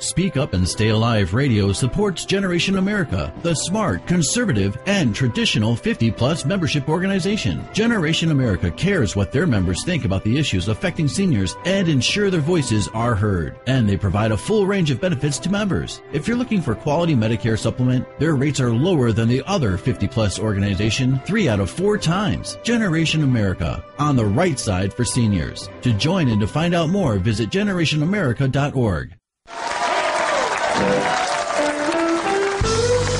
Speak Up and Stay Alive Radio supports Generation America, the smart, conservative, and traditional 50-plus membership organization. Generation America cares what their members think about the issues affecting seniors and ensure their voices are heard. And they provide a full range of benefits to members. If you're looking for quality Medicare supplement, their rates are lower than the other 50-plus organization 3 out of 4 times. Generation America, on the right side for seniors. To join and to find out more, visit generationamerica.org.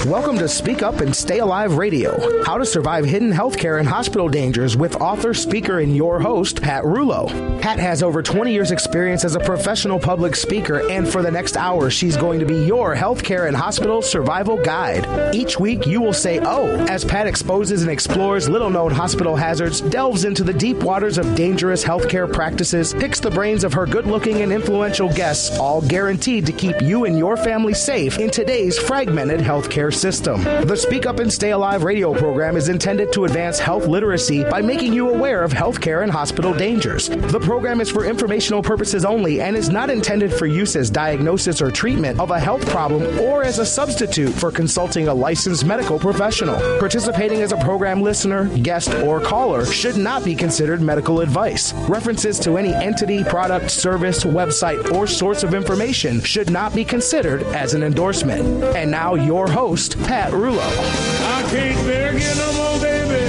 Welcome to Speak Up and Stay Alive Radio, how to survive hidden healthcare and hospital dangers with author, speaker, and your host, Pat Rulo. Pat has over 20 years experience as a professional public speaker, and for the next hour, she's going to be your healthcare and hospital survival guide. Each week, you will say, oh, as Pat exposes and explores little-known hospital hazards, delves into the deep waters of dangerous healthcare practices, picks the brains of her good-looking and influential guests, all guaranteed to keep you and your family safe in today's fragmented healthcare system. The Speak Up and Stay Alive radio program is intended to advance health literacy by making you aware of healthcare and hospital dangers. The program is for informational purposes only and is not intended for use as diagnosis or treatment of a health problem or as a substitute for consulting a licensed medical professional. Participating as a program listener, guest, or caller should not be considered medical advice. References to any entity, product, service, website, or source of information should not be considered as an endorsement. And now your host, Pat Rulo. I can't bear again no more, baby.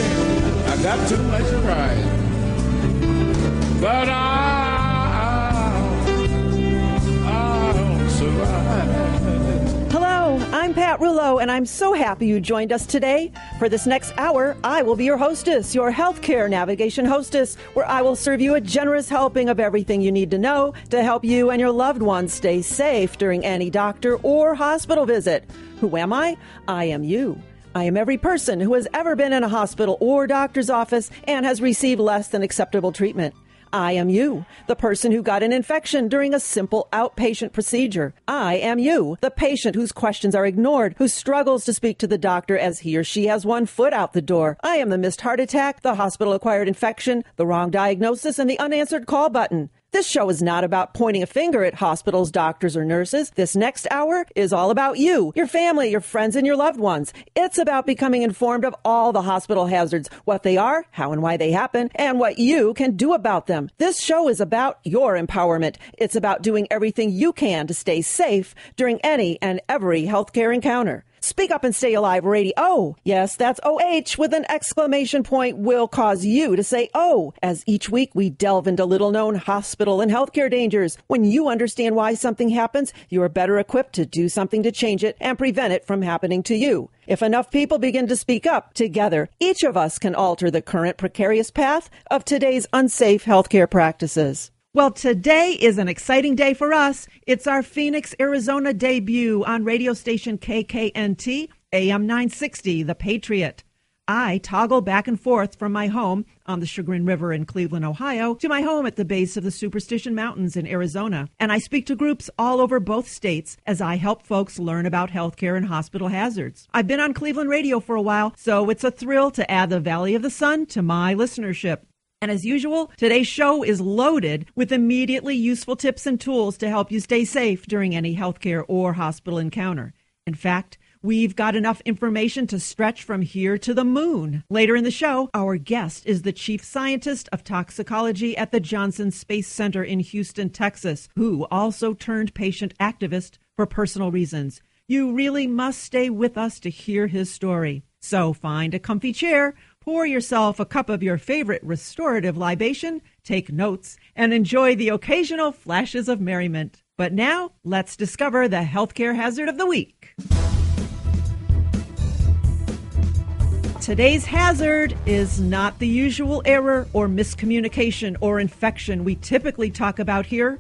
I got too much pride. But I'll survive. Hello, I'm Pat Rulo, and I'm so happy you joined us today. For this next hour, I will be your hostess, your healthcare navigation hostess, where I will serve you a generous helping of everything you need to know to help you and your loved ones stay safe during any doctor or hospital visit. Who am I? I am you. I am every person who has ever been in a hospital or doctor's office and has received less than acceptable treatment. I am you, the person who got an infection during a simple outpatient procedure. I am you, the patient whose questions are ignored, who struggles to speak to the doctor as he or she has one foot out the door. I am the missed heart attack, the hospital-acquired infection, the wrong diagnosis, and the unanswered call button. This show is not about pointing a finger at hospitals, doctors, or nurses. This next hour is all about you, your family, your friends, and your loved ones. It's about becoming informed of all the hospital hazards, what they are, how and why they happen, and what you can do about them. This show is about your empowerment. It's about doing everything you can to stay safe during any and every healthcare encounter. Speak Up and Stay Alive Radio. Yes, that's OH with an exclamation point will cause you to say oh, as each week we delve into little-known hospital and healthcare dangers. When you understand why something happens, you are better equipped to do something to change it and prevent it from happening to you. If enough people begin to speak up together, each of us can alter the current precarious path of today's unsafe healthcare practices. Well, today is an exciting day for us. It's our Phoenix, Arizona debut on radio station KKNT, AM 960, The Patriot. I toggle back and forth from my home on the Chagrin River in Cleveland, Ohio, to my home at the base of the Superstition Mountains in Arizona. And I speak to groups all over both states as I help folks learn about healthcare and hospital hazards. I've been on Cleveland radio for a while, so it's a thrill to add the Valley of the Sun to my listenership. And as usual, today's show is loaded with immediately useful tips and tools to help you stay safe during any healthcare or hospital encounter. In fact, we've got enough information to stretch from here to the moon. Later in the show, our guest is the chief scientist of toxicology at the Johnson Space Center in Houston, Texas, who also turned patient activist for personal reasons. You really must stay with us to hear his story. So find a comfy chair, pour yourself a cup of your favorite restorative libation, take notes, and enjoy the occasional flashes of merriment. But now, let's discover the healthcare hazard of the week. Today's hazard is not the usual error or miscommunication or infection we typically talk about here.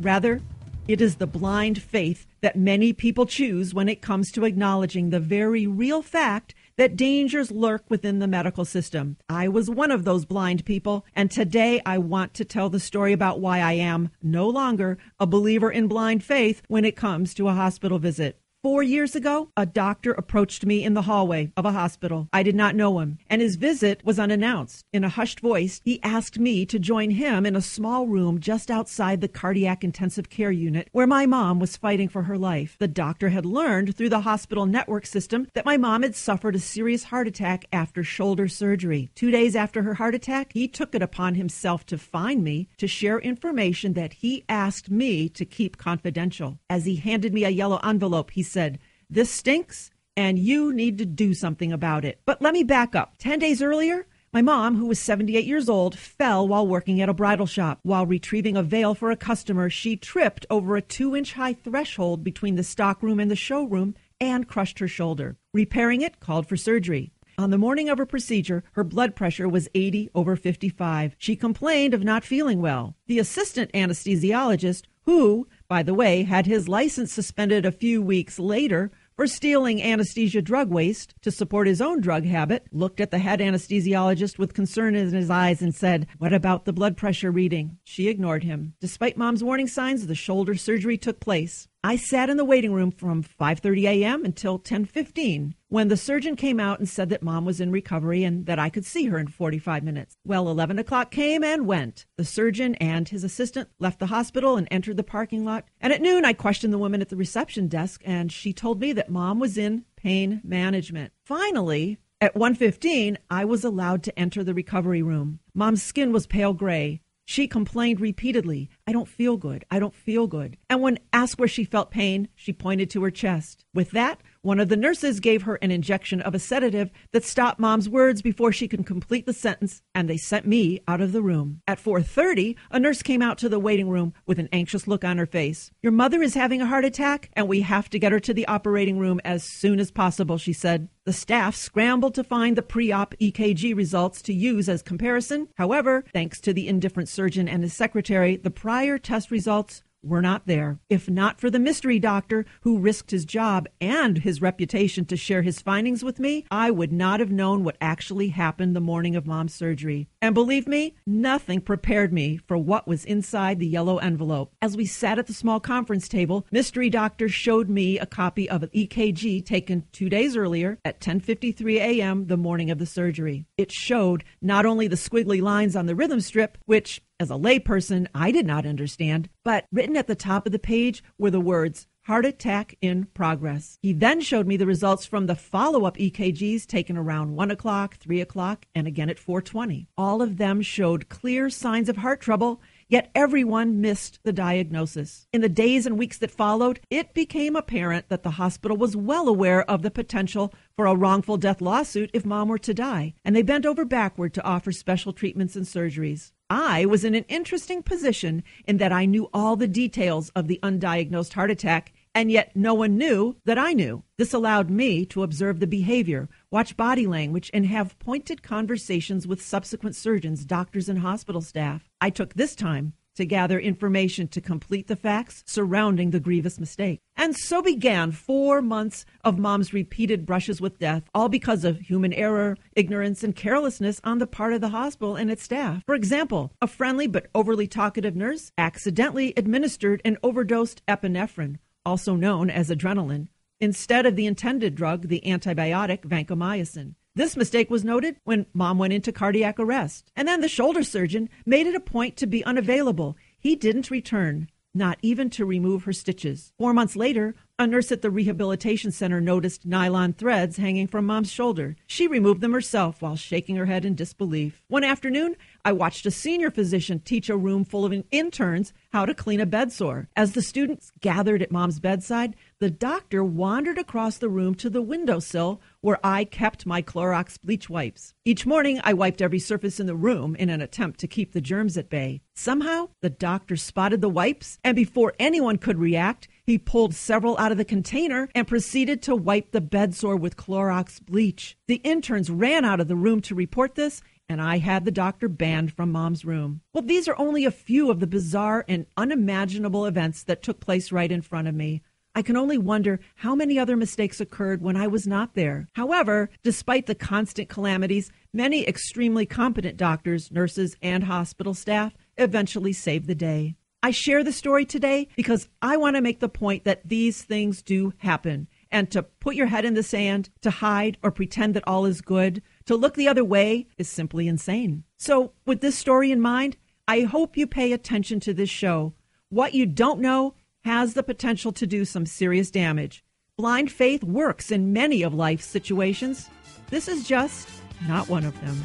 Rather, it is the blind faith that many people choose when it comes to acknowledging the very real fact that dangers lurk within the medical system. I was one of those blind people, and today I want to tell the story about why I am no longer a believer in blind faith when it comes to a hospital visit. 4 years ago, a doctor approached me in the hallway of a hospital. I did not know him, and his visit was unannounced. In a hushed voice, he asked me to join him in a small room just outside the cardiac intensive care unit where my mom was fighting for her life. The doctor had learned through the hospital network system that my mom had suffered a serious heart attack after shoulder surgery. 2 days after her heart attack, he took it upon himself to find me to share information that he asked me to keep confidential. As he handed me a yellow envelope, he said, "This stinks, and you need to do something about it." But let me back up. 10 days earlier, my mom, who was 78 years old, fell while working at a bridal shop. While retrieving a veil for a customer, she tripped over a 2-inch high threshold between the stockroom and the showroom and crushed her shoulder. Repairing it called for surgery. On the morning of her procedure, her blood pressure was 80/55. She complained of not feeling well. The assistant anesthesiologist, who, by the way, had his license suspended a few weeks later for stealing anesthesia drug waste to support his own drug habit, looked at the head anesthesiologist with concern in his eyes and said, "What about the blood pressure reading?" She ignored him. Despite Mom's warning signs, the shoulder surgery took place. I sat in the waiting room from 5:30 a.m. until 10:15 when the surgeon came out and said that Mom was in recovery and that I could see her in 45 minutes. Well, 11 o'clock came and went. The surgeon and his assistant left the hospital and entered the parking lot. And at noon, I questioned the woman at the reception desk, and she told me that Mom was in pain management. Finally, at 1:15, I was allowed to enter the recovery room. Mom's skin was pale gray. She complained repeatedly, "I don't feel good. I don't feel good." And when asked where she felt pain, she pointed to her chest. With that, one of the nurses gave her an injection of a sedative that stopped Mom's words before she could complete the sentence, and they sent me out of the room. At 4:30, a nurse came out to the waiting room with an anxious look on her face. "Your mother is having a heart attack, and we have to get her to the operating room as soon as possible," she said. The staff scrambled to find the pre-op EKG results to use as comparison. However, thanks to the indifferent surgeon and his secretary, the prior test results were not there. If not for the mystery doctor who risked his job and his reputation to share his findings with me, I would not have known what actually happened the morning of Mom's surgery. And believe me, nothing prepared me for what was inside the yellow envelope. As we sat at the small conference table, mystery doctor showed me a copy of an EKG taken 2 days earlier at 10:53 a.m. the morning of the surgery. It showed not only the squiggly lines on the rhythm strip, which as a layperson, I did not understand, but written at the top of the page were the words, "Heart attack in progress." He then showed me the results from the follow-up EKGs taken around 1 o'clock, 3 o'clock, and again at 4:20. All of them showed clear signs of heart trouble, yet everyone missed the diagnosis. In the days and weeks that followed, it became apparent that the hospital was well aware of the potential for a wrongful death lawsuit if Mom were to die, and they bent over backward to offer special treatments and surgeries. I was in an interesting position in that I knew all the details of the undiagnosed heart attack, and yet no one knew that I knew. This allowed me to observe the behavior, watch body language, and have pointed conversations with subsequent surgeons, doctors, and hospital staff. I took this time to gather information to complete the facts surrounding the grievous mistake. And so began 4 months of Mom's repeated brushes with death, all because of human error, ignorance, and carelessness on the part of the hospital and its staff. For example, a friendly but overly talkative nurse accidentally administered an overdosed epinephrine, also known as adrenaline, instead of the intended drug, the antibiotic vancomycin. This mistake was noted when Mom went into cardiac arrest. And then the shoulder surgeon made it a point to be unavailable. He didn't return, not even to remove her stitches. 4 months later, a nurse at the rehabilitation center noticed nylon threads hanging from Mom's shoulder. She removed them herself while shaking her head in disbelief. One afternoon, I watched a senior physician teach a room full of interns how to clean a bedsore. As the students gathered at Mom's bedside, the doctor wandered across the room to the windowsill where I kept my Clorox bleach wipes. Each morning, I wiped every surface in the room in an attempt to keep the germs at bay. Somehow, the doctor spotted the wipes, and before anyone could react, he pulled several out of the container and proceeded to wipe the bedsore with Clorox bleach. The interns ran out of the room to report this, and I had the doctor banned from Mom's room. Well, these are only a few of the bizarre and unimaginable events that took place right in front of me. I can only wonder how many other mistakes occurred when I was not there. However, despite the constant calamities, many extremely competent doctors, nurses, and hospital staff eventually saved the day. I share the story today because I want to make the point that these things do happen, And to put your head in the sand, to hide or pretend that all is good, to look the other way is simply insane. So with this story in mind, I hope you pay attention to this show. What you don't know has the potential to do some serious damage. Blind faith works in many of life's situations. This is just not one of them.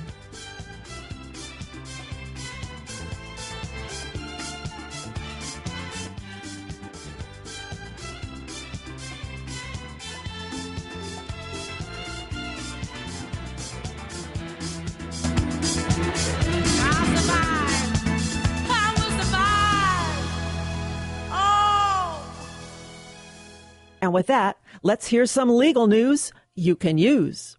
And with that, let's hear some legal news you can use.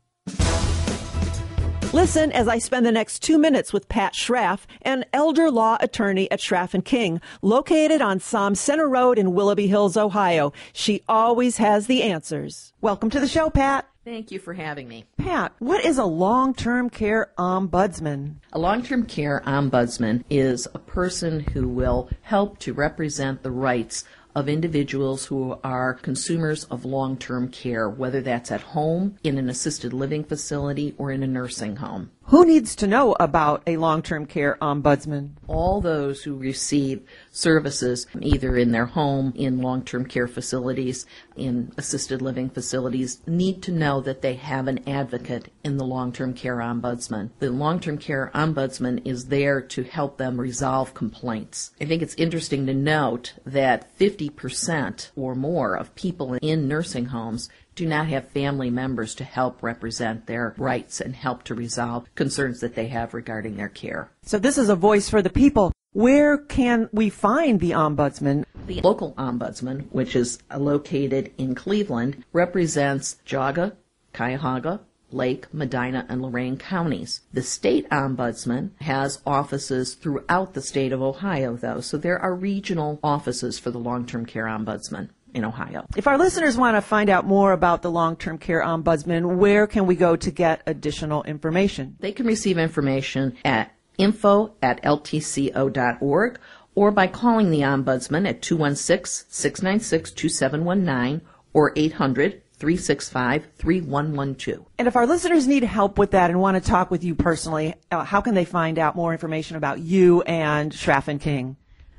Listen as I spend the next 2 minutes with Pat Schraff, an elder law attorney at Schraff and King, located on Somme Center Road in Willoughby Hills, Ohio. She always has the answers. Welcome to the show, Pat. Thank you for having me. Pat, what is a long-term care ombudsman? A long-term care ombudsman is a person who will help to represent the rights of individuals who are consumers of long-term care, whether that's at home, in an assisted living facility, or in a nursing home. Who needs to know about a long-term care ombudsman? All those who receive services either in their home, in long-term care facilities, in assisted living facilities, need to know that they have an advocate in the long-term care ombudsman. The long-term care ombudsman is there to help them resolve complaints. I think it's interesting to note that 50% or more of people in nursing homes do not have family members to help represent their rights and help to resolve concerns that they have regarding their care. So this is a voice for the people. Where can we find the ombudsman? The local ombudsman, which is located in Cleveland, represents Geauga, Cuyahoga, Lake, Medina, and Lorain counties. The state ombudsman has offices throughout the state of Ohio, though, so there are regional offices for the long-term care ombudsman in Ohio. If our listeners want to find out more about the long-term care ombudsman, where can we go to get additional information? They can receive information at info@ltco.org or by calling the ombudsman at 216-696-2719 or 800-365-3112. And if our listeners need help with that and want to talk with you personally, how can they find out more information about you and Schraff and King?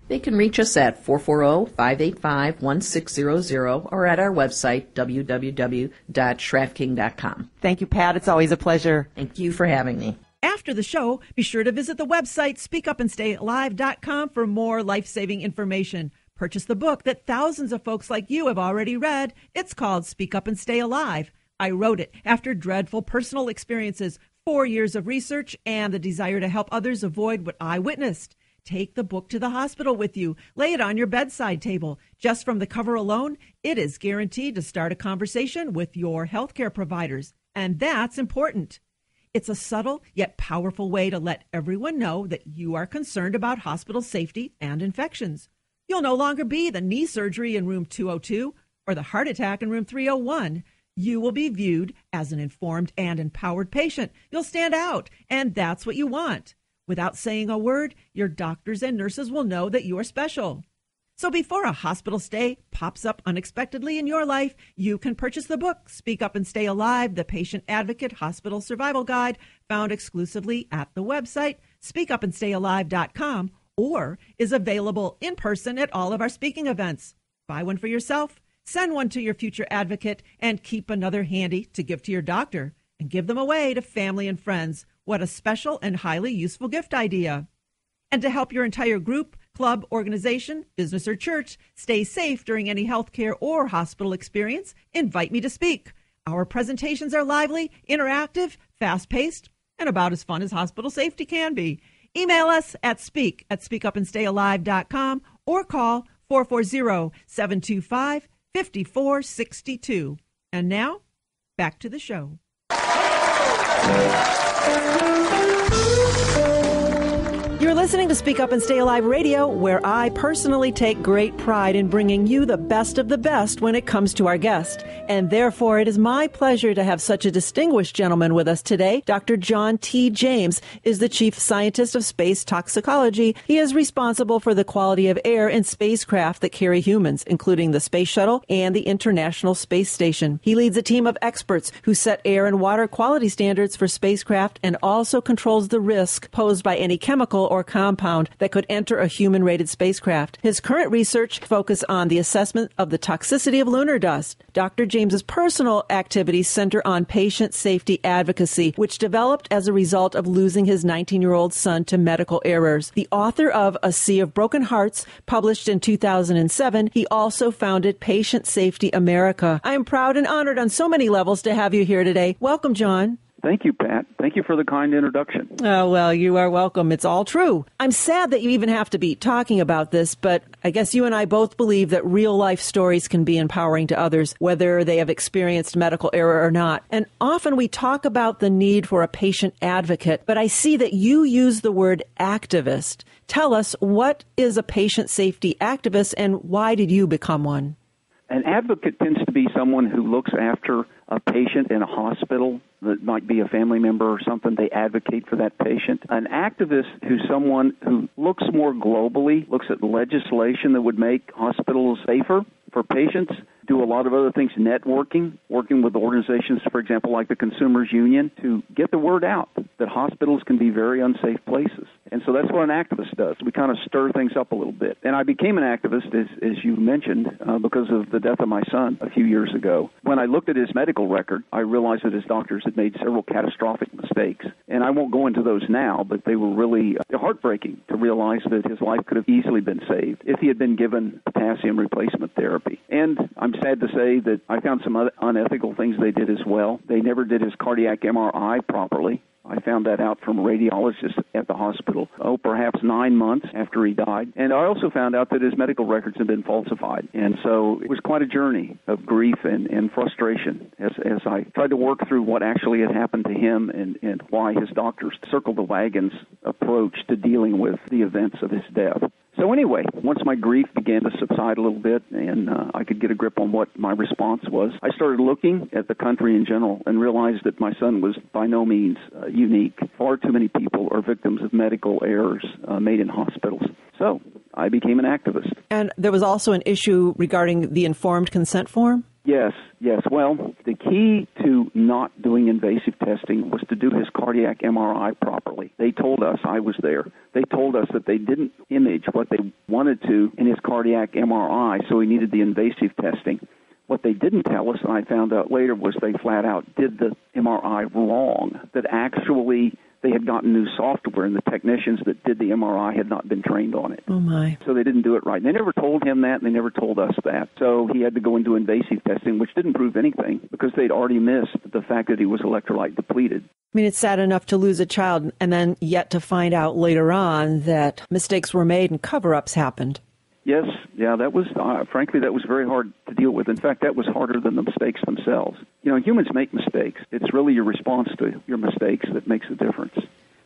They can reach us at 440-585-1600 or at our website, www.schraffking.com. Thank you, Pat. It's always a pleasure. Thank you for having me. After the show, be sure to visit the website speakupandstayalive.com for more life-saving information. Purchase the book that thousands of folks like you have already read. It's called Speak Up and Stay Alive. I wrote it after dreadful personal experiences, 4 years of research, and the desire to help others avoid what I witnessed. Take the book to the hospital with you. Lay it on your bedside table. Just from the cover alone, it is guaranteed to start a conversation with your healthcare providers. And that's important. It's a subtle yet powerful way to let everyone know that you are concerned about hospital safety and infections. You'll no longer be the knee surgery in room 202 or the heart attack in room 301. You will be viewed as an informed and empowered patient. You'll stand out, and that's what you want. Without saying a word, your doctors and nurses will know that you are special. So before a hospital stay pops up unexpectedly in your life, you can purchase the book, Speak Up and Stay Alive, the Patient Advocate Hospital Survival Guide, found exclusively at the website, speakupandstayalive.com, or is available in person at all of our speaking events. Buy one for yourself, send one to your future advocate, and keep another handy to give to your doctor, and give them away to family and friends. What a special and highly useful gift idea. And to help your entire group, club, organization, business, or church stay safe during any healthcare or hospital experience, invite me to speak. Our presentations are lively, interactive, fast-paced, and about as fun as hospital safety can be. Email us at speakupandstayalive.com or call 440-725-5462. And now, back to the show. You're You're listening to Speak Up and Stay Alive Radio, where I personally take great pride in bringing you the best of the best when it comes to our guest. And therefore, it is my pleasure to have such a distinguished gentleman with us today. Dr. John T. James is the Chief Scientist of Space Toxicology. He is responsible for the quality of air in spacecraft that carry humans, including the Space Shuttle and the International Space Station. He leads a team of experts who set air and water quality standards for spacecraft and also controls the risk posed by any chemical or compound that could enter a human-rated spacecraft. His current research focuses on the assessment of the toxicity of lunar dust. Dr. James's personal activities center on patient safety advocacy, which developed as a result of losing his 19-year-old son to medical errors. The author of A Sea of Broken Hearts, published in 2007, he also founded Patient Safety America. I am proud and honored on so many levels to have you here today. Welcome, John. Thank you, Pat. Thank you for the kind introduction. Oh, well, you are welcome. It's all true. I'm sad that you even have to be talking about this, but I guess you and I both believe that real-life stories can be empowering to others, whether they have experienced medical error or not. And often we talk about the need for a patient advocate, but I see that you use the word activist. Tell us, what is a patient safety activist, and why did you become one? An advocate tends to be someone who looks after a patient in a hospital that might be a family member or something. They advocate for that patient. An activist who's someone who looks more globally, looks at legislation that would make hospitals safer for patients, do a lot of other things, networking, working with organizations, for example, like the Consumers Union, to get the word out that hospitals can be very unsafe places. And so that's what an activist does. We kind of stir things up a little bit. And I became an activist, as you mentioned, because of the death of my son a few years ago. When I looked at his medical record, I realized that his doctors had made several catastrophic mistakes. And I won't go into those now, but they were really heartbreaking to realize that his life could have easily been saved if he had been given potassium replacement therapy. And I'm sad to say that I found some other unethical things they did as well. They never did his cardiac MRI properly. I found that out from a radiologist at the hospital, perhaps 9 months after he died. And I also found out that his medical records had been falsified. And so it was quite a journey of grief and frustration as I tried to work through what actually had happened to him and why his doctors circled the wagons approach to dealing with the events of his death. So anyway, once my grief began to subside a little bit and I could get a grip on what my response was, I started looking at the country in general and realized that my son was by no means unique. Far too many people are victims of medical errors made in hospitals. So I became an activist. And there was also an issue regarding the informed consent form? Yes. Well, the key to not doing invasive testing was to do his cardiac MRI properly. They told us, I was there, they told us that they didn't image what they wanted to in his cardiac MRI, so he needed the invasive testing. What they didn't tell us, and I found out later, was they flat out did the MRI wrong, that actually they had gotten new software, and the technicians that did the MRI had not been trained on it. Oh, my. So they didn't do it right. They never told him that, and they never told us that. So he had to go and do invasive testing, which didn't prove anything because they'd already missed the fact that he was electrolyte depleted. I mean, it's sad enough to lose a child and then yet to find out later on that mistakes were made and cover-ups happened. Yes, yeah, that was, frankly, that was very hard to deal with. In fact, that was harder than the mistakes themselves. You know, humans make mistakes. It's really your response to your mistakes that makes a difference.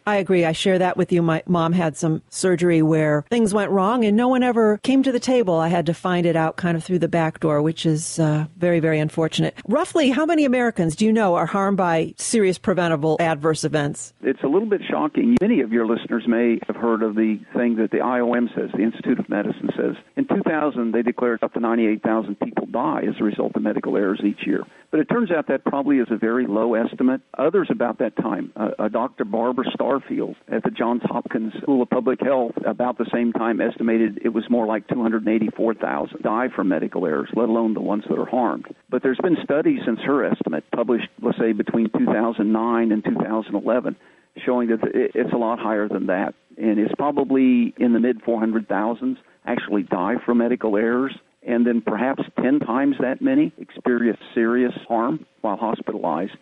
I agree. I share that with you. My mom had some surgery where things went wrong and no one ever came to the table. I had to find it out kind of through the back door, which is very, very unfortunate. Roughly, how many Americans do you know are harmed by serious preventable adverse events? It's a little bit shocking. Many of your listeners may have heard of the thing that the IOM says, the Institute of Medicine says. In 2000, they declared up to 98,000 people die as a result of medical errors each year. But it turns out that probably is a very low estimate. Others about that time, Dr. Barbara Starfield at the Johns Hopkins School of Public Health, about the same time estimated it was more like 284,000 die from medical errors, let alone the ones that are harmed. But there's been studies since her estimate, published, let's say, between 2009 and 2011, showing that it's a lot higher than that. And it's probably in the mid-400,000s actually die from medical errors. And then perhaps 10 times that many experience serious harm while hospitalized.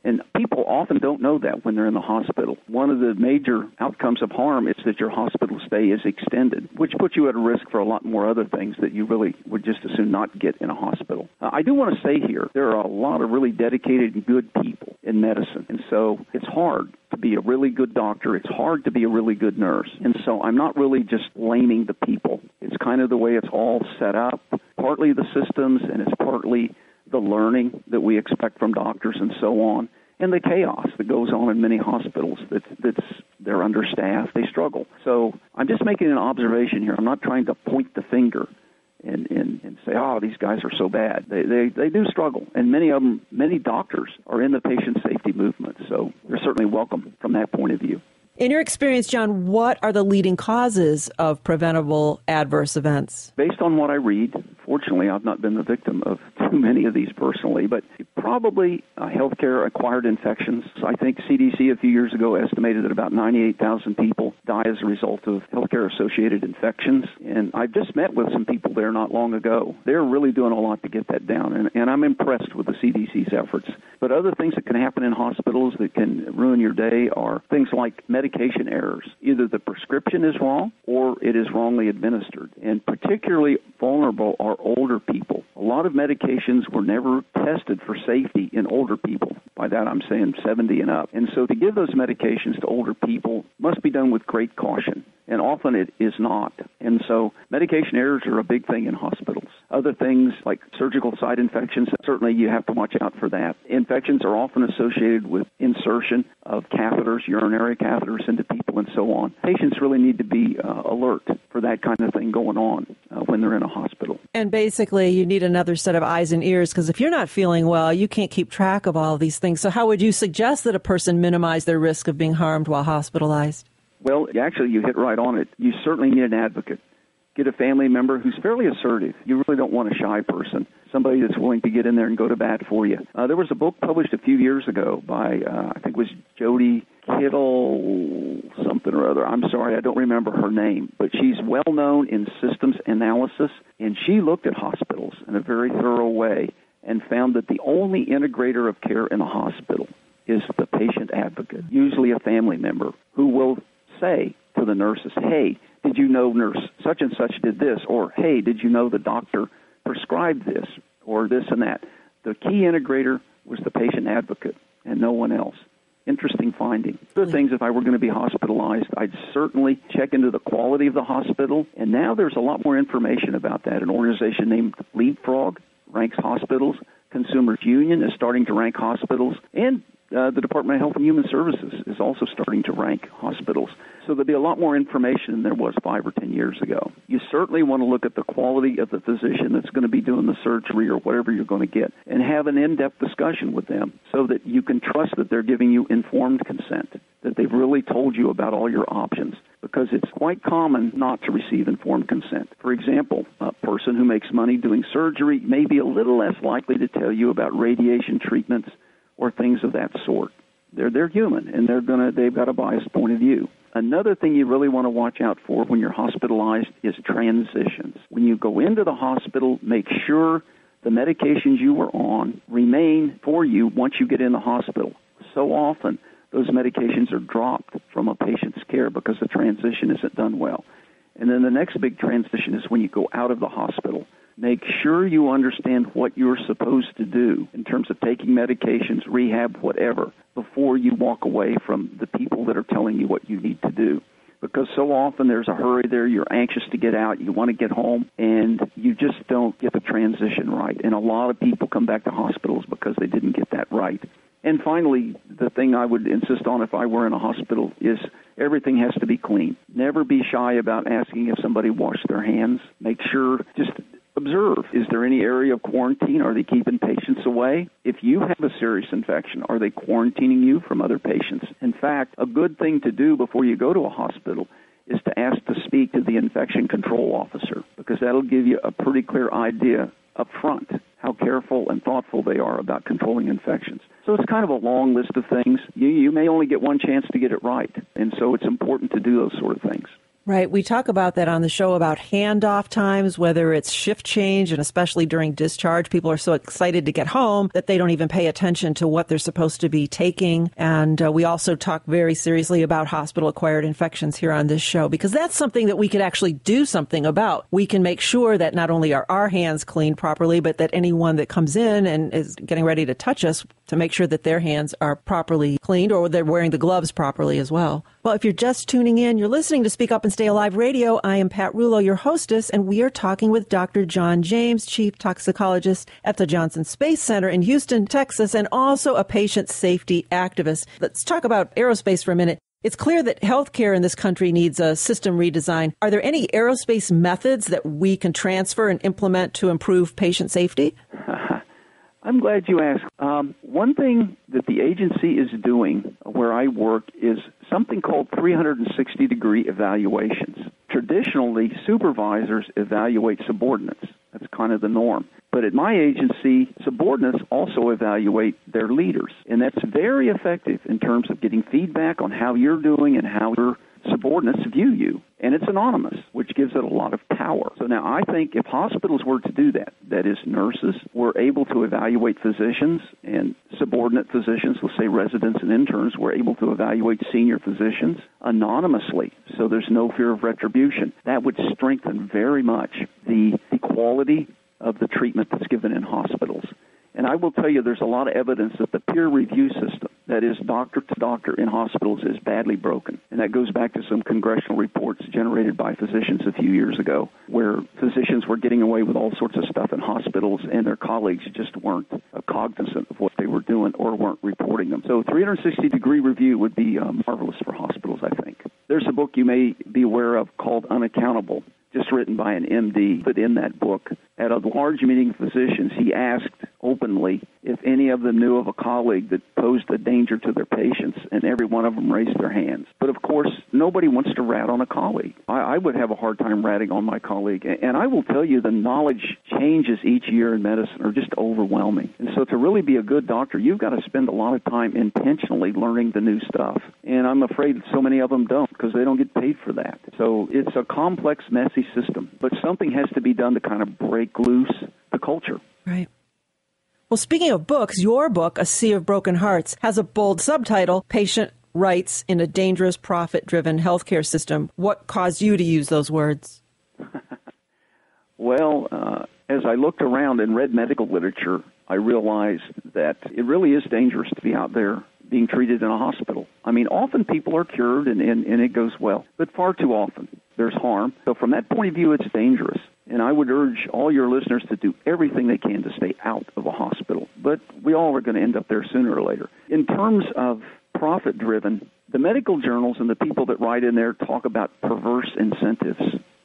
And people often don't know that when they're in the hospital. One of the major outcomes of harm is that your hospital stay is extended, which puts you at a risk for a lot more other things that you really would just as soon not get in a hospital. I do want to say here, there are a lot of really dedicated and good people in medicine. And so it's hard to be a really good doctor. It's hard to be a really good nurse. And so I'm not really just blaming the people. It's kind of the way it's all set up, partly the systems, and it's partly the learning that we expect from doctors and so on, and the chaos that goes on in many hospitals. They're understaffed, they struggle. So I'm just making an observation here. I'm not trying to point the finger and say, oh, these guys are so bad. They do struggle, and many doctors are in the patient safety movement, so they're certainly welcome from that point of view. In your experience, John, what are the leading causes of preventable adverse events? Based on what I read, fortunately, I've not been the victim of too many of these personally, but probably healthcare-acquired infections. I think CDC a few years ago estimated that about 98,000 people die as a result of healthcare-associated infections, and I just met with some people there not long ago. They're really doing a lot to get that down, and I'm impressed with the CDC's efforts. But other things that can happen in hospitals that can ruin your day are things like medication errors. Either the prescription is wrong or it is wrongly administered. And particularly vulnerable are older people. A lot of medications were never tested for safety in older people. By that I'm saying 70 and up. And so to give those medications to older people must be done with great caution. And often it is not. And so medication errors are a big thing in hospitals. Other things like surgical site infections, certainly you have to watch out for that. Infections are often associated with insertion of catheters, urinary catheters into people and so on. Patients really need to be alert for that kind of thing going on when they're in a hospital. And basically you need another set of eyes and ears, because if you're not feeling well, you can't keep track of all of these things. So how would you suggest that a person minimize their risk of being harmed while hospitalized? Well, actually, you hit right on it. You certainly need an advocate. Get a family member who's fairly assertive. You really don't want a shy person, somebody that's willing to get in there and go to bat for you. There was a book published a few years ago by, I think it was Jody Kittle something or other. I'm sorry, I don't remember her name, but she's well known in systems analysis, and she looked at hospitals in a very thorough way and found that the only integrator of care in a hospital is the patient advocate, usually a family member, who will say to the nurses, hey, did you know nurse such and such did this? Or, hey, did you know the doctor prescribed this? Or this and that. The key integrator was the patient advocate and no one else. Interesting finding. Other things, if I were going to be hospitalized, I'd certainly check into the quality of the hospital. And now there's a lot more information about that. An organization named Leapfrog ranks hospitals. Consumers Union is starting to rank hospitals. And the Department of Health and Human Services is also starting to rank hospitals. So there'll be a lot more information than there was 5 or 10 years ago. You certainly want to look at the quality of the physician that's going to be doing the surgery or whatever you're going to get and have an in-depth discussion with them so that you can trust that they're giving you informed consent, that they've really told you about all your options, because it's quite common not to receive informed consent. For example, a person who makes money doing surgery may be a little less likely to tell you about radiation treatments or things of that sort. They're human, and they've got a biased point of view. Another thing you really want to watch out for when you're hospitalized is transitions. When you go into the hospital, make sure the medications you were on remain for you once you get in the hospital. So often, those medications are dropped from a patient's care because the transition isn't done well. And then the next big transition is when you go out of the hospital. Make sure you understand what you're supposed to do in terms of taking medications, rehab, whatever, before you walk away from the people that are telling you what you need to do. Because so often there's a hurry there, you're anxious to get out, you want to get home, and you just don't get the transition right. And a lot of people come back to hospitals because they didn't get that right. And finally, the thing I would insist on if I were in a hospital is everything has to be clean. Never be shy about asking if somebody washed their hands. Make sure, just observe, is there any area of quarantine? Are they keeping patients away? If you have a serious infection, are they quarantining you from other patients? In fact, a good thing to do before you go to a hospital is to ask to speak to the infection control officer, because that'll give you a pretty clear idea up front how careful and thoughtful they are about controlling infections. So it's kind of a long list of things. You may only get one chance to get it right, and so it's important to do those sort of things. Right. We talk about that on the show about handoff times, whether it's shift change, and especially during discharge. People are so excited to get home that they don't even pay attention to what they're supposed to be taking. And we also talk very seriously about hospital-acquired infections here on this show, because that's something that we could actually do something about. We can make sure that not only are our hands cleaned properly, but that anyone that comes in and is getting ready to touch us to make sure that their hands are properly cleaned or they're wearing the gloves properly as well. Well, if you're just tuning in, you're listening to Speak Up and Stay Alive Radio. I am Pat Rulo, your hostess, and we are talking with Dr. John James, Chief Toxicologist at the Johnson Space Center in Houston, Texas, and also a patient safety activist. Let's talk about aerospace for a minute. It's clear that healthcare in this country needs a system redesign. Are there any aerospace methods that we can transfer and implement to improve patient safety? I'm glad you asked. One thing that the agency is doing where I work is something called 360-degree evaluations. Traditionally, supervisors evaluate subordinates. That's kind of the norm. But at my agency, subordinates also evaluate their leaders. And that's very effective in terms of getting feedback on how you're doing and how your subordinates view you. And it's anonymous, which gives it a lot of power. So now I think if hospitals were to do that, that is, nurses were able to evaluate physicians, and subordinate physicians, let's say residents and interns, were able to evaluate senior physicians anonymously, so there's no fear of retribution. That would strengthen very much the quality of the treatment that's given in hospitals. And I will tell you, there's a lot of evidence that the peer review system, that is doctor to doctor in hospitals, is badly broken. And that goes back to some congressional reports generated by physicians a few years ago, where physicians were getting away with all sorts of stuff in hospitals, and their colleagues just weren't cognizant of what they were doing or weren't reporting them. So 360-degree review would be marvelous for hospitals, I think. There's a book you may be aware of called Unaccountable, just written by an MD. But in that book, at a large meeting of physicians, he asked openly if any of them knew of a colleague that posed a danger to their patients, and every one of them raised their hands. But of course, nobody wants to rat on a colleague. I would have a hard time ratting on my colleague. And I will tell you, the knowledge changes each year in medicine are just overwhelming. And so to really be a good doctor, you've got to spend a lot of time intentionally learning the new stuff. And I'm afraid so many of them don't, because they don't get paid for that. So it's a complex, messy system. But something has to be done to kind of break loose the culture. Right. Well, speaking of books, your book, A Sea of Broken Hearts, has a bold subtitle, Patient Rights in a Dangerous Profit-Driven Healthcare System. What caused you to use those words? Well, as I looked around and read medical literature, I realized that it really is dangerous to be out there being treated in a hospital. I mean, often people are cured and it goes well, but far too often there's harm. So from that point of view, it's dangerous. And I would urge all your listeners to do everything they can to stay out of a hospital. But we all are going to end up there sooner or later. In terms of profit-driven, the medical journals and the people that write in there talk about perverse incentives.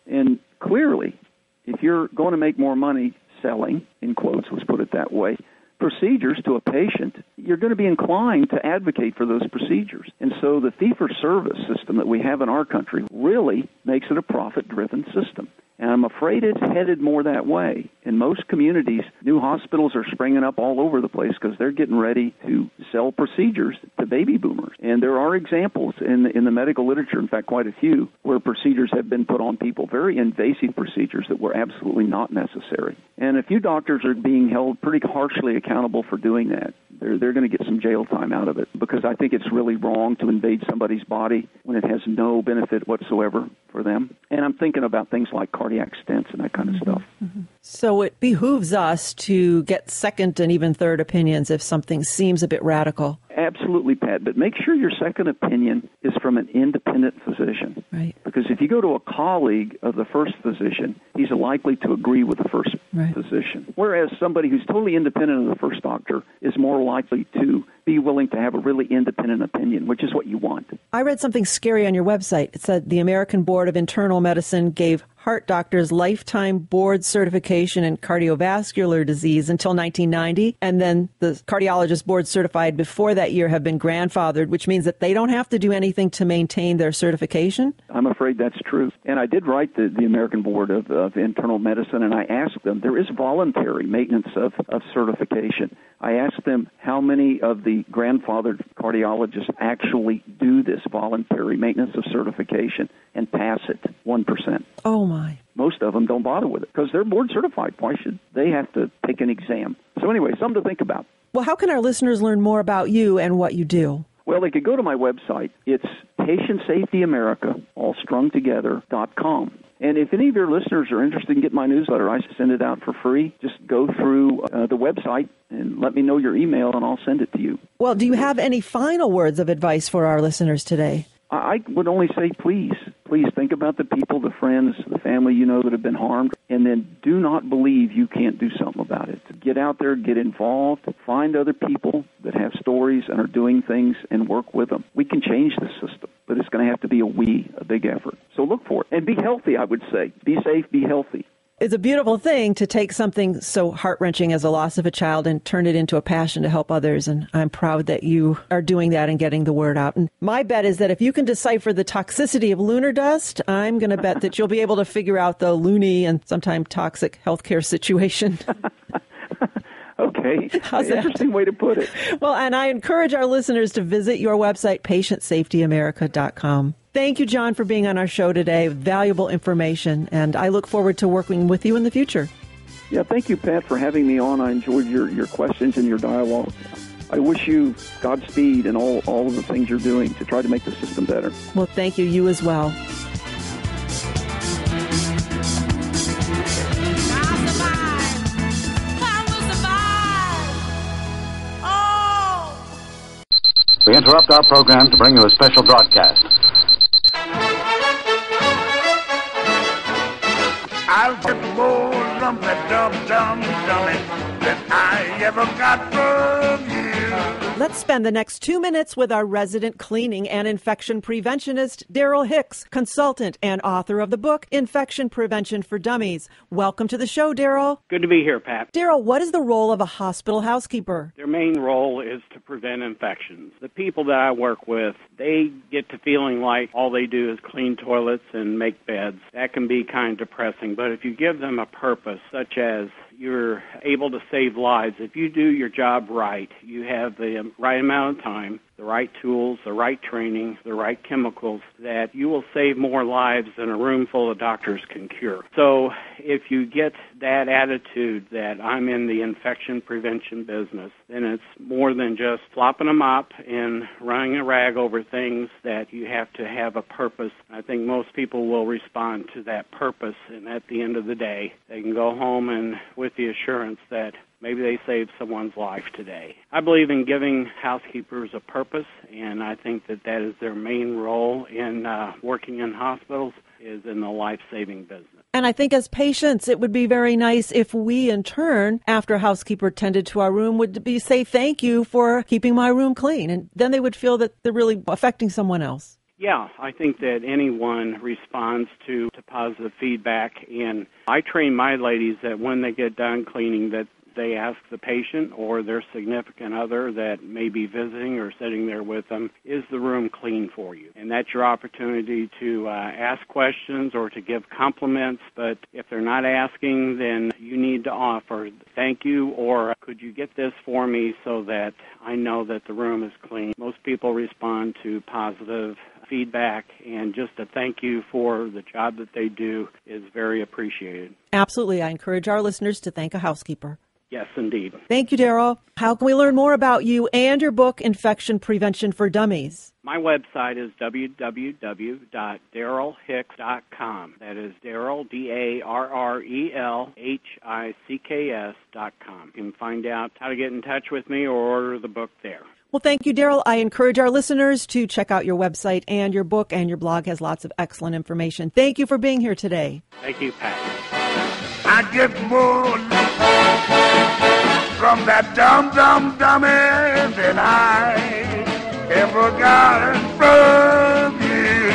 And clearly, if you're going to make more money selling, in quotes, let's put it that way, procedures to a patient, you're going to be inclined to advocate for those procedures. And so the fee-for-service system that we have in our country really makes it a profit-driven system. And I'm afraid it's headed more that way. In most communities, new hospitals are springing up all over the place because they're getting ready to sell procedures to baby boomers. And there are examples in the medical literature, in fact, quite a few, where procedures have been put on people, very invasive procedures that were absolutely not necessary. And a few doctors are being held pretty harshly accountable for doing that. They're going to get some jail time out of it, because I think it's really wrong to invade somebody's body when it has no benefit whatsoever for them. And I'm thinking about things like cardiac stents and that kind of stuff. Mm-hmm. So it behooves us to get second and even third opinions if something seems a bit radical. Absolutely, Pat, but make sure your second opinion is from an independent physician. Right. Because if you go to a colleague of the first physician, he's likely to agree with the first physician. Whereas somebody who's totally independent of the first doctor is more likely to be willing to have a really independent opinion, which is what you want. I read something scary on your website. It said the American Board of Internal Medicine gave heart doctors lifetime board certification in cardiovascular disease until 1990, and then the cardiologist board certified before that year have been grandfathered, which means that they don't have to do anything to maintain their certification? I'm afraid that's true. And I did write the American Board of Internal Medicine, and I asked them, there is voluntary maintenance of certification. I asked them how many of the grandfathered cardiologists actually do this voluntary maintenance of certification and pass it, 1%. Oh, my. Most of them don't bother with it because they're board certified. Why should they have to take an exam? So anyway, something to think about. Well, how can our listeners learn more about you and what you do? Well, they could go to my website. It's PatientSafetyAmerica, all strung together.com. And if any of your listeners are interested in getting my newsletter, I send it out for free. Just go through the website and let me know your email, and I'll send it to you. Well, do you have any final words of advice for our listeners today? I would only say, please think about the people, the friends, the family you know that have been harmed, and then do not believe you can't do something about it. Get out there, get involved, find other people that have stories and are doing things, and work with them. We can change the system, but it's going to have to be a big effort. So look for it. And be healthy, I would say. Be safe, be healthy. It's a beautiful thing to take something so heart-wrenching as a loss of a child and turn it into a passion to help others. And I'm proud that you are doing that and getting the word out. And my bet is that if you can decipher the toxicity of lunar dust, I'm going to bet that you'll be able to figure out the loony and sometimes toxic healthcare situation. Okay. Interesting way to put it. Well, and I encourage our listeners to visit your website, PatientSafetyAmerica.com. Thank you, John, for being on our show today. Valuable information, and I look forward to working with you in the future. Yeah, thank you, Pat, for having me on. I enjoyed your questions and your dialogue. I wish you Godspeed in all of the things you're doing to try to make the system better. Well, thank you. You as well. We interrupt our program to bring you a special broadcast. I'll get more lumpy dummy than I ever got from you. Let's spend the next 2 minutes with our resident cleaning and infection preventionist, Darrel Hicks, consultant and author of the book, Infection Prevention for Dummies. Welcome to the show, Darrel. Good to be here, Pat. Darrel, what is the role of a hospital housekeeper? Their main role is to prevent infections. The people that I work with, they get to feeling like all they do is clean toilets and make beds. That can be kind of depressing, but if you give them a purpose, such as you're able to save lives, if you do your job right, you have the right amount of time, the right tools, the right training, the right chemicals, that you will save more lives than a room full of doctors can cure. So if you get that attitude that I'm in the infection prevention business, then it's more than just flopping a mop and running a rag over things, that you have to have a purpose. I think most people will respond to that purpose, and at the end of the day, they can go home and with the assurance that maybe they saved someone's life today. I believe in giving housekeepers a purpose, and I think that that is their main role in working in hospitals, is in the life-saving business. And I think as patients, it would be very nice if we, in turn, after a housekeeper tended to our room, would say thank you for keeping my room clean. And then they would feel that they're really affecting someone else. Yeah, I think that anyone responds to positive feedback. And I train my ladies that when they get done cleaning, that they ask the patient or their significant other that may be visiting or sitting there with them, is the room clean for you? And that's your opportunity to ask questions or to give compliments. But if they're not asking, then you need to offer thank you, or could you get this for me so that I know that the room is clean? Most people respond to positive feedback, and just a thank you for the job that they do is very appreciated. Absolutely. I encourage our listeners to thank a housekeeper. Yes, indeed. Thank you, Darrel. How can we learn more about you and your book, Infection Prevention for Dummies? My website is www.darrelhicks.com. That is Darrel, DARRELHICKS.com. You can find out how to get in touch with me or order the book there. Well, thank you, Darrel. I encourage our listeners to check out your website and your book, and your blog has lots of excellent information. Thank you for being here today. Thank you, Pat. I get more from that dummy than I ever got from you.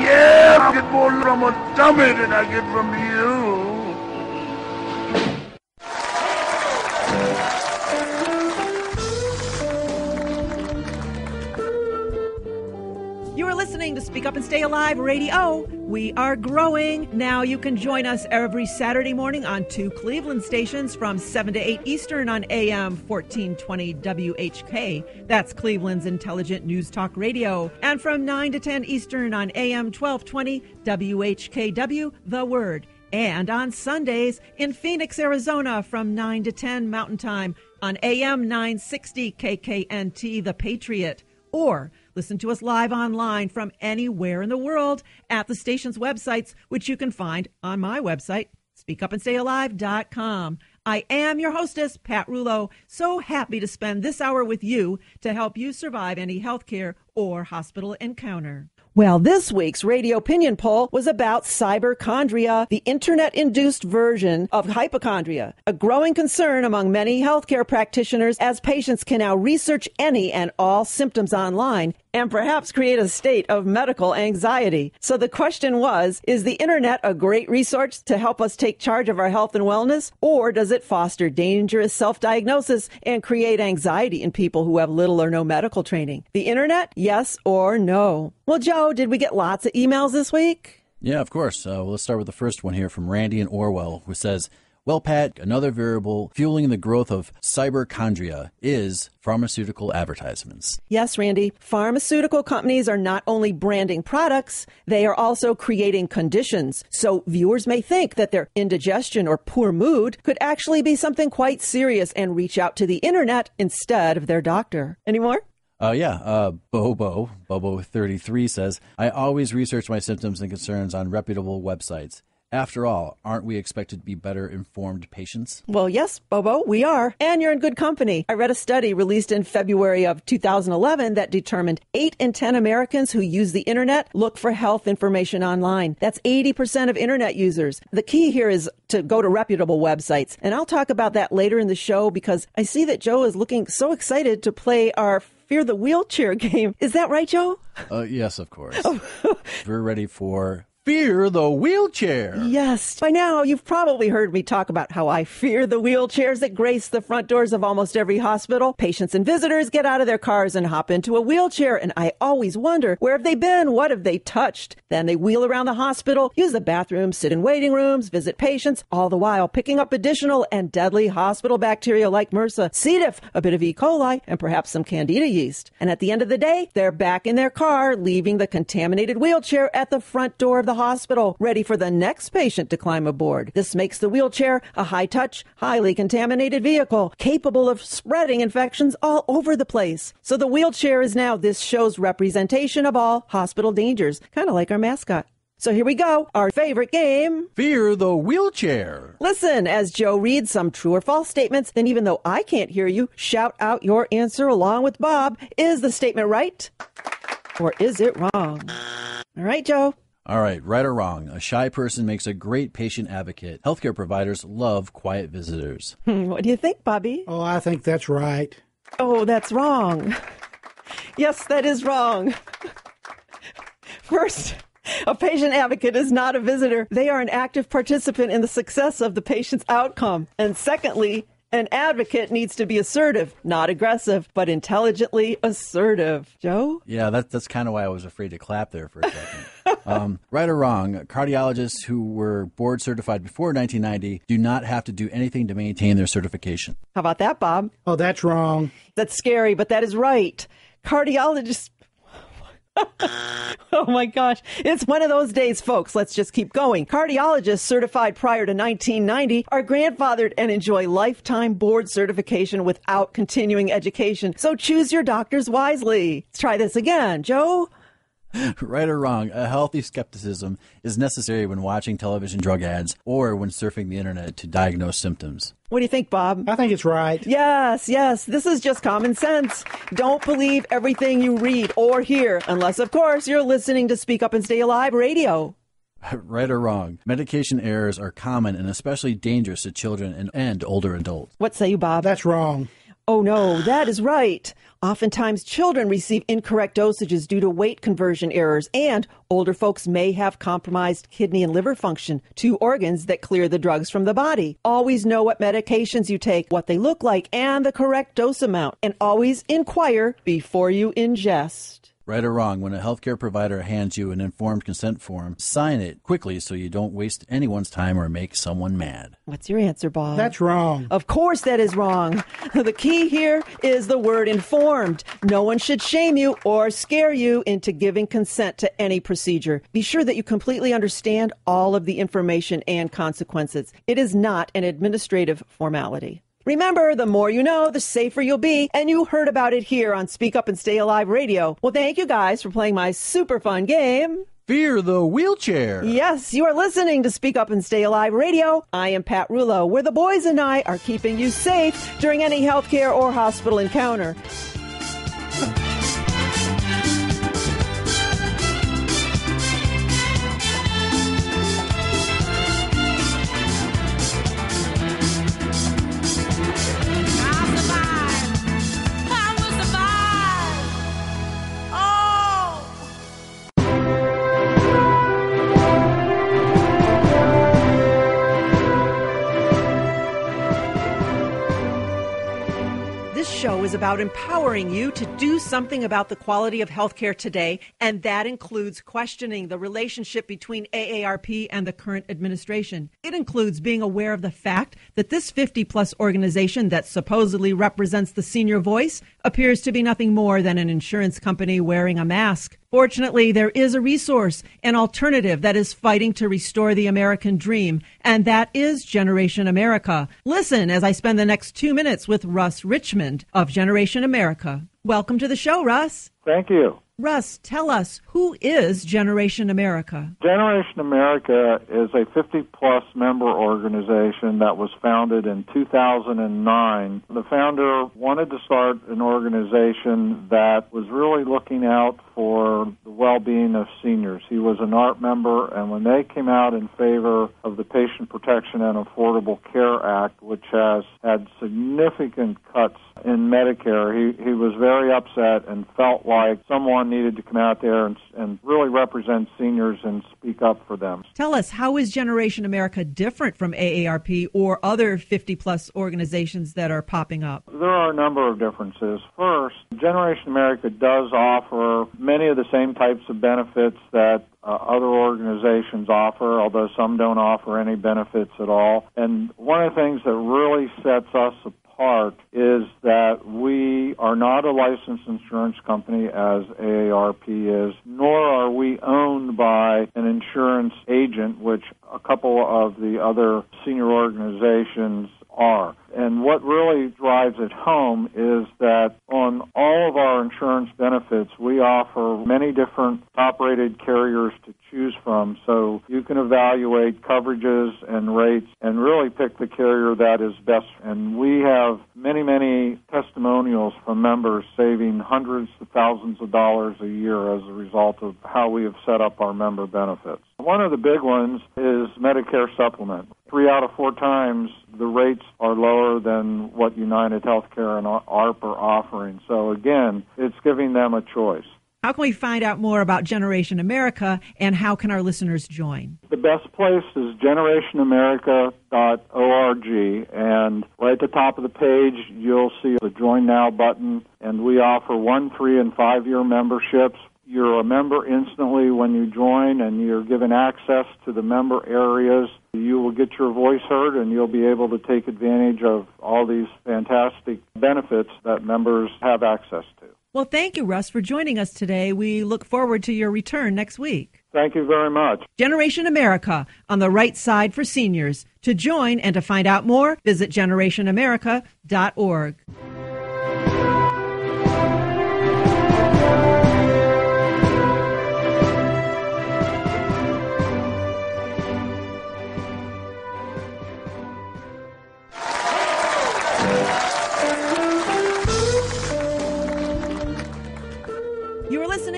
Yeah, I get more from a dummy than I get from you. You are listening to Speak Up and Stay Alive Radio. We are growing. Now you can join us every Saturday morning on 2 Cleveland stations from 7 to 8 Eastern on AM 1420 WHK. That's Cleveland's Intelligent News Talk Radio. And from 9 to 10 Eastern on AM 1220 WHKW, The Word. And on Sundays in Phoenix, Arizona from 9 to 10 Mountain Time on AM 960 KKNT, The Patriot. Or listen to us live online from anywhere in the world at the station's websites, which you can find on my website, speakupandstayalive.com. I am your hostess, Pat Rouleau. So happy to spend this hour with you to help you survive any healthcare or hospital encounter. Well, this week's radio opinion poll was about cyberchondria, the internet-induced version of hypochondria, a growing concern among many healthcare practitioners as patients can now research any and all symptoms online and perhaps create a state of medical anxiety. So the question was, is the internet a great resource to help us take charge of our health and wellness, or does it foster dangerous self-diagnosis and create anxiety in people who have little or no medical training? The internet, yes or no? Well, Joe, did we get lots of emails this week? Yeah, of course. Let's start with the first one here from Randy in Orwell, who says, well, Pat, another variable fueling the growth of cyberchondria is pharmaceutical advertisements. Yes, Randy. Pharmaceutical companies are not only branding products, they are also creating conditions. So viewers may think that their indigestion or poor mood could actually be something quite serious and reach out to the internet instead of their doctor. Any more? Bobo33 says, I always research my symptoms and concerns on reputable websites. After all, aren't we expected to be better informed patients? Well, yes, Bobo, we are. And you're in good company. I read a study released in February of 2011 that determined 8 in 10 Americans who use the internet look for health information online. That's 80% of internet users. The key here is to go to reputable websites. And I'll talk about that later in the show because I see that Joe is looking so excited to play our Fear the Wheelchair game. Is that right, Joe? Yes, of course. We're ready for Fear the Wheelchair. Yes. By now, you've probably heard me talk about how I fear the wheelchairs that grace the front doors of almost every hospital. Patients and visitors get out of their cars and hop into a wheelchair, and I always wonder, where have they been? What have they touched? Then they wheel around the hospital, use the bathroom, sit in waiting rooms, visit patients, all the while picking up additional and deadly hospital bacteria like MRSA, C. diff, a bit of E. coli, and perhaps some candida yeast. And at the end of the day, they're back in their car, leaving the contaminated wheelchair at the front door of the hospital, ready for the next patient to climb aboard. This makes the wheelchair a high-touch, highly contaminated vehicle, capable of spreading infections all over the place. So the wheelchair is now this show's representation of all hospital dangers, kind of like our mascot. So here we go, our favorite game, Fear the Wheelchair. Listen as Joe reads some true or false statements, then even though I can't hear you, shout out your answer along with Bob. Is the statement right? Or is it wrong? All right, Joe. All right, right or wrong, a shy person makes a great patient advocate. Healthcare providers love quiet visitors. What do you think, Bobby? Oh, I think that's right. Oh, that's wrong. Yes, that is wrong. First, a patient advocate is not a visitor. They are an active participant in the success of the patient's outcome. And secondly, an advocate needs to be assertive, not aggressive, but intelligently assertive. Joe? Yeah, that's kind of why I was afraid to clap there for a second. Right or wrong, cardiologists who were board certified before 1990 do not have to do anything to maintain their certification. How about that, Bob? Oh, that's wrong. That's scary, but that is right. Cardiologists... Oh my gosh. It's one of those days, folks. Let's just keep going. Cardiologists certified prior to 1990 are grandfathered and enjoy lifetime board certification without continuing education. So choose your doctors wisely. Let's try this again. Joe? Right or wrong, a healthy skepticism is necessary when watching television drug ads or when surfing the internet to diagnose symptoms. What do you think, Bob? I think it's right. Yes. This is just common sense. Don't believe everything you read or hear, unless, of course, you're listening to Speak Up and Stay Alive radio. Right or wrong, medication errors are common and especially dangerous to children and older adults. What say you, Bob? That's wrong. Oh, no, that is right. Oftentimes, children receive incorrect dosages due to weight conversion errors, and older folks may have compromised kidney and liver function, 2 organs that clear the drugs from the body. Always know what medications you take, what they look like, and the correct dose amount, and always inquire before you ingest. Right or wrong, when a healthcare provider hands you an informed consent form, sign it quickly so you don't waste anyone's time or make someone mad. What's your answer, Bob? That's wrong. Of course that is wrong. The key here is the word informed. No one should shame you or scare you into giving consent to any procedure. Be sure that you completely understand all of the information and consequences. It is not an administrative formality. Remember, the more you know, the safer you'll be, and you heard about it here on Speak Up and Stay Alive Radio. Well, thank you guys for playing my super fun game. Fear the wheelchair. Yes, you are listening to Speak Up and Stay Alive Radio. I am Pat Rulo, where the boys and I are keeping you safe during any healthcare or hospital encounter. Show is about empowering you to do something about the quality of healthcare today, and that includes questioning the relationship between AARP and the current administration. It includes being aware of the fact that this 50-plus organization that supposedly represents the senior voice appears to be nothing more than an insurance company wearing a mask. Fortunately, there is a resource, an alternative that is fighting to restore the American dream, and that is Generation America. Listen as I spend the next 2 minutes with Russ Richmond of Generation America. Welcome to the show, Russ. Thank you. Russ, tell us, who is Generation America? Generation America is a 50-plus member organization that was founded in 2009. The founder wanted to start an organization that was really looking out for the well-being of seniors. He was an ARP member, and when they came out in favor of the Patient Protection and Affordable Care Act, which has had significant cuts in Medicare, he was very upset and felt like someone needed to come out there and really represent seniors and speak up for them. Tell us, how is Generation America different from AARP or other 50-plus organizations that are popping up? There are a number of differences. First, Generation America does offer many of the same types of benefits that other organizations offer, although some don't offer any benefits at all. And one of the things that really sets us apart is that we are not a licensed insurance company as AARP is, nor are we owned by an insurance agent, which a couple of the other senior organizations are. And what really drives it home is that on all of our insurance benefits, we offer many different top-rated carriers to choose from, so you can evaluate coverages and rates and really pick the carrier that is best. And we have many, many testimonials from members saving hundreds of thousands of dollars a year as a result of how we have set up our member benefits. One of the big ones is Medicare Supplement. 3 out of 4 times the rates are lower than what United Healthcare and ARP are offering. So again, it's giving them a choice. How can we find out more about Generation America, and how can our listeners join? The best place is generationamerica.org, and right at the top of the page, you'll see the Join Now button, and we offer 1-, 3-, and 5-year memberships. You're a member instantly when you join, and you're given access to the member areas. You will get your voice heard, and you'll be able to take advantage of all these fantastic benefits that members have access to. Well, thank you, Russ, for joining us today. We look forward to your return next week. Thank you very much. Generation America, on the right side for seniors. To join and to find out more, visit generationamerica.org.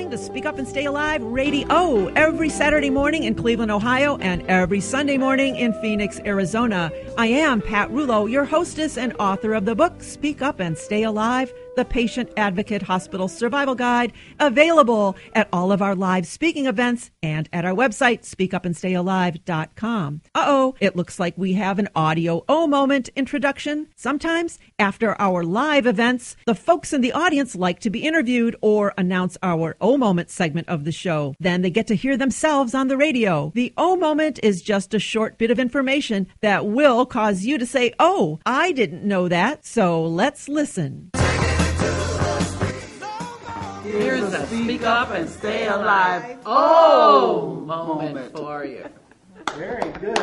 To Speak Up and Stay Alive Radio every Saturday morning in Cleveland, Ohio, and every Sunday morning in Phoenix, Arizona. I am Pat Rulo, your hostess and author of the book, Speak Up and Stay Alive, the Patient Advocate Hospital Survival Guide, available at all of our live speaking events and at our website, speakupandstayalive.com. It looks like we have an audio moment introduction. Sometimes after our live events, the folks in the audience like to be interviewed or announce our moment segment of the show. Then they get to hear themselves on the radio. The moment is just a short bit of information that will cause you to say, "Oh, I didn't know that." So let's listen. Here's a Speak Up and Stay Alive moment for you. Very good.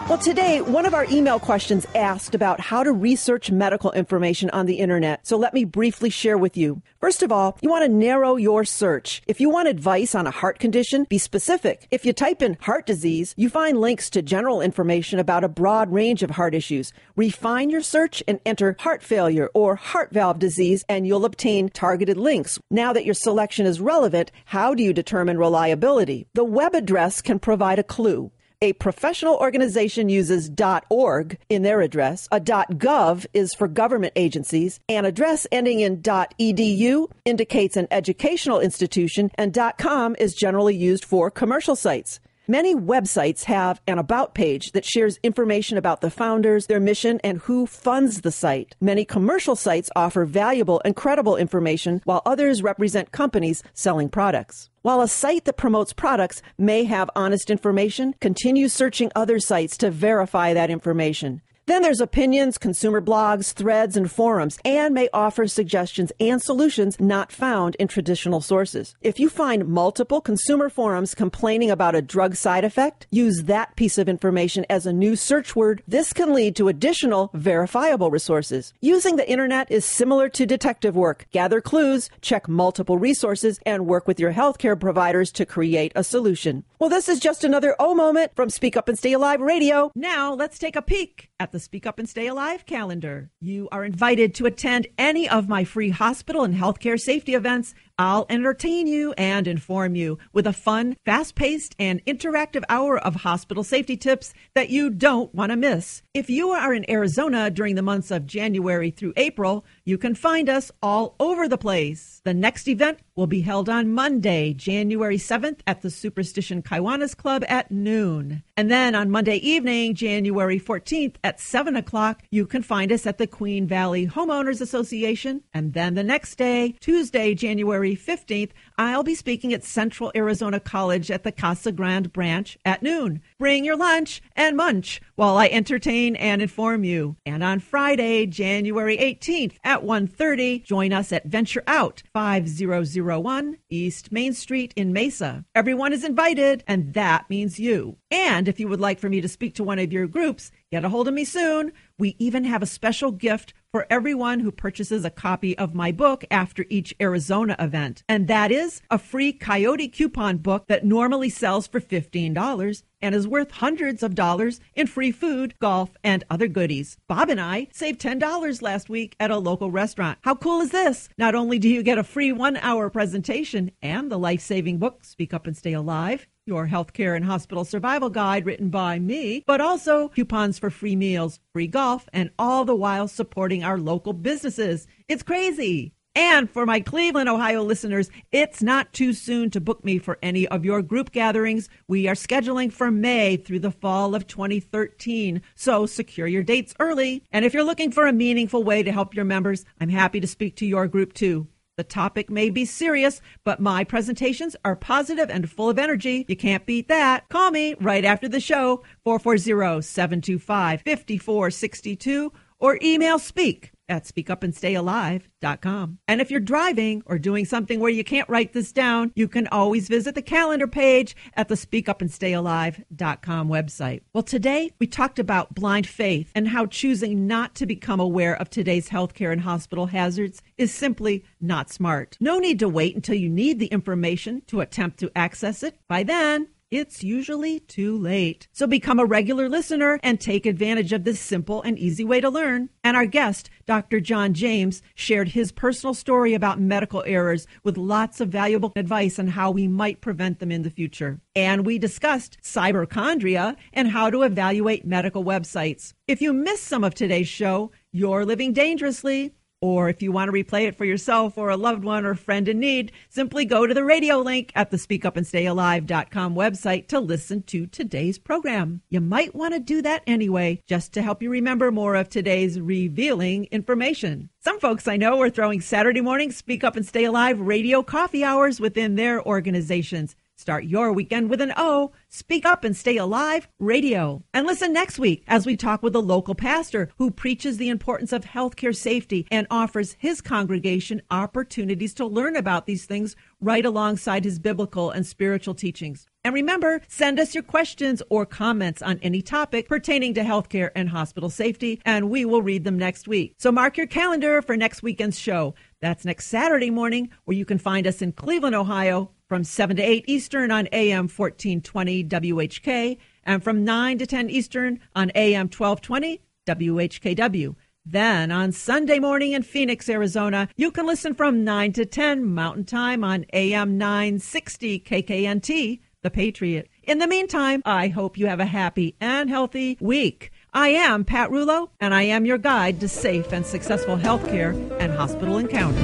Well, today, one of our email questions asked about how to research medical information on the internet. So let me briefly share with you. First of all, you want to narrow your search. If you want advice on a heart condition, be specific. If you type in heart disease, you find links to general information about a broad range of heart issues. Refine your search and enter heart failure or heart valve disease, and you'll obtain targeted links. Now that your selection is relevant, how do you determine reliability? The web address can provide a clue. A professional organization uses .org in their address. A .gov is for government agencies. An address ending in .edu indicates an educational institution, and .com is generally used for commercial sites. Many websites have an about page that shares information about the founders, their mission, and who funds the site. Many commercial sites offer valuable and credible information, while others represent companies selling products. While a site that promotes products may have honest information, continue searching other sites to verify that information. Then there's opinions, consumer blogs, threads, and forums, and may offer suggestions and solutions not found in traditional sources. If you find multiple consumer forums complaining about a drug side effect, use that piece of information as a new search word. This can lead to additional verifiable resources. Using the internet is similar to detective work. Gather clues, check multiple resources, and work with your healthcare providers to create a solution. Well, this is just another moment from Speak Up and Stay Alive Radio. Now let's take a peek at the Speak Up and Stay Alive calendar. You are invited to attend any of my free hospital and healthcare safety events. I'll entertain you and inform you with a fun, fast-paced, and interactive hour of hospital safety tips that you don't want to miss. If you are in Arizona during the months of January through April, you can find us all over the place. The next event will be held on Monday, January 7th at the Superstition Kiwanis Club at noon. And then on Monday evening, January 14th at 7 o'clock, you can find us at the Queen Valley Homeowners Association. And then the next day, Tuesday, January 15th, I'll be speaking at Central Arizona College at the Casa Grande branch at noon. Bring your lunch and munch while I entertain and inform you. And on Friday, January 18th at 1:30, join us at Venture Out, 5001 East Main Street in Mesa. Everyone is invited, and that means you. And if you would like for me to speak to one of your groups, get a hold of me soon. We even have a special gift for everyone who purchases a copy of my book after each Arizona event. And that is a free Coyote coupon book that normally sells for $15 and is worth hundreds of dollars in free food, golf, and other goodies. Bob and I saved $10 last week at a local restaurant. How cool is this? Not only do you get a free 1-hour presentation and the life-saving book, Speak Up and Stay Alive, your healthcare and hospital survival guide written by me, but also coupons for free meals, free golf, and all the while supporting our local businesses. It's crazy. And for my Cleveland, Ohio listeners, it's not too soon to book me for any of your group gatherings. We are scheduling for May through the fall of 2013, so secure your dates early. And if you're looking for a meaningful way to help your members, I'm happy to speak to your group too. The topic may be serious, but my presentations are positive and full of energy. You can't beat that. Call me right after the show, 440-725-5462, or email speak@speakupandstayalive.com. And if you're driving or doing something where you can't write this down, you can always visit the calendar page at the speakupandstayalive.com website. Well, today we talked about blind faith and how choosing not to become aware of today's healthcare and hospital hazards is simply not smart. No need to wait until you need the information to attempt to access it. By then, it's usually too late. So become a regular listener and take advantage of this simple and easy way to learn. And our guest, Dr. John James, shared his personal story about medical errors with lots of valuable advice on how we might prevent them in the future. And we discussed cyberchondria and how to evaluate medical websites. If you missed some of today's show, you're living dangerously. Or if you want to replay it for yourself or a loved one or friend in need, simply go to the radio link at the speakupandstayalive.com website to listen to today's program. You might want to do that anyway, just to help you remember more of today's revealing information. Some folks I know are throwing Saturday morning Speak Up and Stay Alive radio coffee hours within their organizations. Start your weekend with an O. Speak Up and Stay Alive Radio. And listen next week as we talk with a local pastor who preaches the importance of healthcare safety and offers his congregation opportunities to learn about these things right alongside his biblical and spiritual teachings. And remember, send us your questions or comments on any topic pertaining to healthcare and hospital safety, and we will read them next week. So mark your calendar for next weekend's show. That's next Saturday morning, where you can find us in Cleveland, Ohio, from 7 to 8 Eastern on AM 1420 WHK, and from 9 to 10 Eastern on AM 1220 WHKW. Then on Sunday morning in Phoenix, Arizona, you can listen from 9 to 10 Mountain Time on AM 960 KKNT, The Patriot. In the meantime, I hope you have a happy and healthy week. I am Pat Rulo, and I am your guide to safe and successful healthcare and hospital encounters.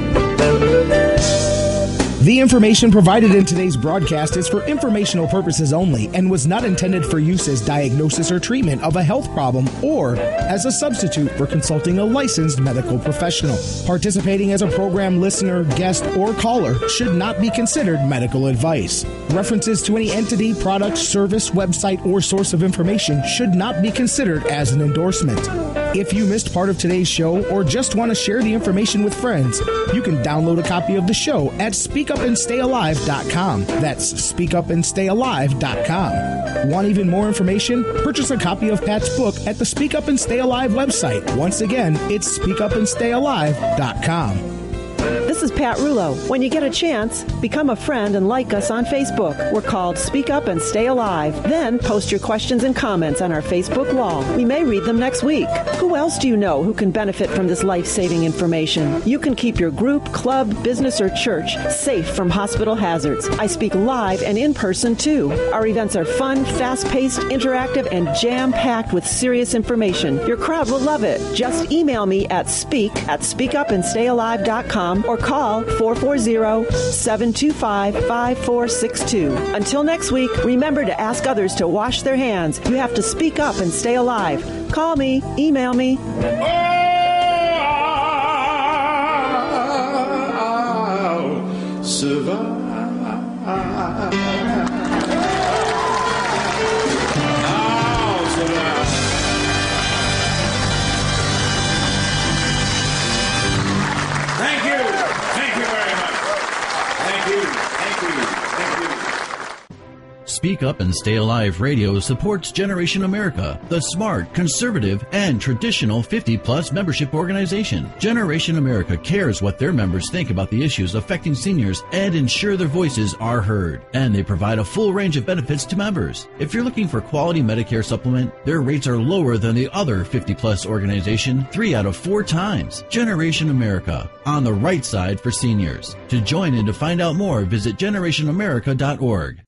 The information provided in today's broadcast is for informational purposes only and was not intended for use as diagnosis or treatment of a health problem or as a substitute for consulting a licensed medical professional. Participating as a program listener, guest, or caller should not be considered medical advice. References to any entity, product, service, website, or source of information should not be considered as an endorsement. If you missed part of today's show or just want to share the information with friends, you can download a copy of the show at speakupandstayalive.com. That's speakupandstayalive.com. Want even more information? Purchase a copy of Pat's book at the Speak Up and Stay Alive website. Once again, it's speakupandstayalive.com. This is Pat Rulo. When you get a chance, become a friend and like us on Facebook. We're called Speak Up and Stay Alive. Then post your questions and comments on our Facebook wall. We may read them next week. Who else do you know who can benefit from this life-saving information? You can keep your group, club, business, or church safe from hospital hazards. I speak live and in person, too. Our events are fun, fast-paced, interactive, and jam-packed with serious information. Your crowd will love it. Just email me at speakupandstayalive.com or call 440-725-5462. Until next week, remember to ask others to wash their hands. You have to speak up and stay alive. Call me, email me. Survive. Thank you. Thank you very much. Thank you. Thank you. Thank you. Speak Up and Stay Alive Radio supports Generation America, the smart, conservative, and traditional 50-plus membership organization. Generation America cares what their members think about the issues affecting seniors and ensure their voices are heard. And they provide a full range of benefits to members. If you're looking for quality Medicare supplement, their rates are lower than the other 50-plus organization 3 out of 4 times. Generation America, on the right side for seniors. To join and to find out more, visit generationamerica.org.